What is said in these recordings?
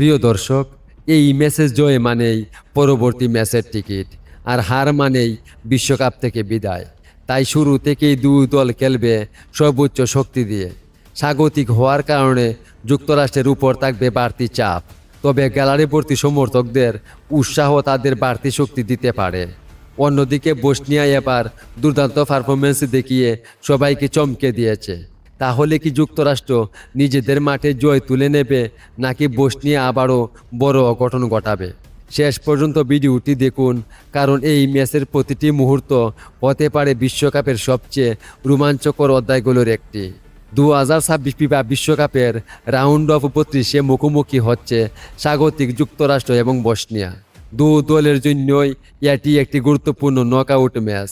প্রিয় দর্শক, এই ম্যাচের জয় মানেই পরবর্তী ম্যাচের টিকিট, আর হার মানেই বিশ্বকাপ থেকে বিদায়। তাই শুরু থেকেই দুই দল খেলবে সর্বোচ্চ শক্তি দিয়ে। স্বাগতিক হওয়ার কারণে যুক্তরাষ্ট্রের উপর থাকবে বাড়তি চাপ, তবে গ্যালারি ভর্তি সমর্থকদের উৎসাহ তাদের বাড়তি শক্তি দিতে পারে। অন্যদিকে বসনিয়া এবার দুর্দান্ত পারফরমেন্স দেখিয়ে সবাইকে চমকে দিয়েছে। তাহলে কি যুক্তরাষ্ট্র নিজেদের মাঠে জয় তুলে নেবে, নাকি বসনিয়া আবারও বড় অঘটন ঘটাবে? শেষ পর্যন্ত ভিডিওটি দেখুন, কারণ এই ম্যাচের প্রতিটি মুহূর্ত হতে পারে বিশ্বকাপের সবচেয়ে রোমাঞ্চকর অধ্যায়গুলোর একটি। 2026 ফিফা বিশ্বকাপের রাউন্ড অফ 32-এ মুখোমুখি হচ্ছে স্বাগতিক যুক্তরাষ্ট্র এবং বসনিয়া। দু দলের জন্যই এটি একটি গুরুত্বপূর্ণ নকআউট ম্যাচ,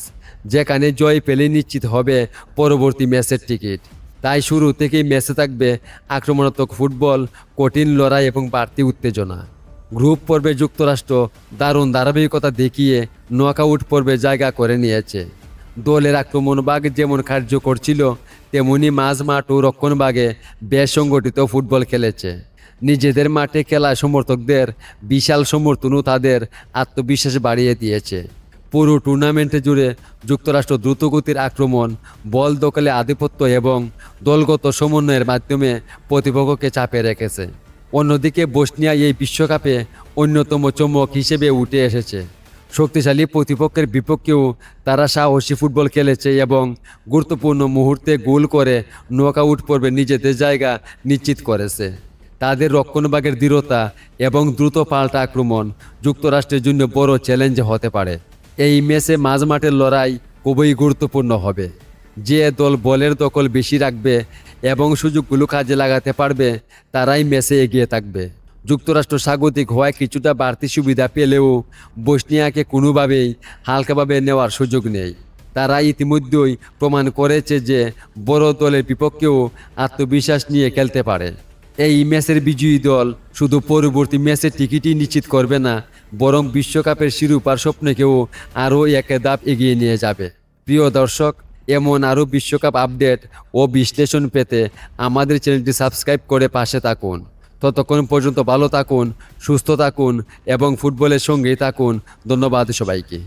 যেখানে জয় পেলে নিশ্চিত হবে পরবর্তী ম্যাচের টিকিট। তাই শুরু থেকেই ম্যাচে থাকবে আক্রমণাত্মক ফুটবল, কঠিন লড়াই এবং বাড়তি উত্তেজনা। গ্রুপ পর্বে যুক্তরাষ্ট্র দারুণ ধারাবাহিকতা দেখিয়ে নকআউট পর্বে জায়গা করে নিয়েছে। দলের আক্রমণভাগ যেমন কার্যকর ছিল, তেমনি মাঝমাঠ ও রক্ষণভাগে বেশ সংগঠিত ফুটবল খেলেছে। নিজেদের মাঠে খেলা সমর্থকদের বিশাল সমর্থনও তাদের আত্মবিশ্বাস বাড়িয়ে দিয়েছে। পুরো টুর্নামেন্টে জুড়ে যুক্তরাষ্ট্র দ্রুতগতির আক্রমণ, বল দখলে আধিপত্য এবং দলগত সমন্বয়ের মাধ্যমে প্রতিপক্ষকে চাপে রেখেছে। অন্যদিকে বসনিয়া এই বিশ্বকাপে অন্যতম চমক হিসেবে উঠে এসেছে। শক্তিশালী প্রতিপক্ষের বিপক্ষেও তারা সাহসী ফুটবল খেলেছে এবং গুরুত্বপূর্ণ মুহূর্তে গোল করে নকআউট পর্বে নিজেদের জায়গা নিশ্চিত করেছে। তাদের রক্ষণভাগের দৃঢ়তা এবং দ্রুত পাল্টা আক্রমণ যুক্তরাষ্ট্রের জন্য বড় চ্যালেঞ্জ হতে পারে। এই ম্যাচে মাঝমাঠের লড়াই খুবই গুরুত্বপূর্ণ হবে। যে দল বলের দখল বেশি রাখবে এবং সুযোগগুলো কাজে লাগাতে পারবে, তারাই ম্যাচে এগিয়ে থাকবে। যুক্তরাষ্ট্র স্বাগতিক হওয়ায় কিছুটা বাড়তি সুবিধা পেলেও বসনিয়াকে কোনোভাবেই হালকাভাবে নেওয়ার সুযোগ নেই। তারা ইতিমধ্যেই প্রমাণ করেছে যে বড় দলের বিপক্ষেও আত্মবিশ্বাস নিয়ে খেলতে পারে। এই ম্যাচের বিজয়ী দল শুধু পরবর্তী ম্যাচের টিকিটই নিশ্চিত করবে না, বরং বিশ্বকাপের শিরোপার স্বপ্নকেও আরও এক ধাপ এগিয়ে নিয়ে যাবে। প্রিয় দর্শক, এমন আরও বিশ্বকাপ আপডেট ও বিশ্লেষণ পেতে আমাদের চ্যানেলটি সাবস্ক্রাইব করে পাশে থাকুন। ততক্ষণ পর্যন্ত ভালো থাকুন, সুস্থ থাকুন এবং ফুটবলের সঙ্গেই থাকুন। ধন্যবাদ সবাইকে।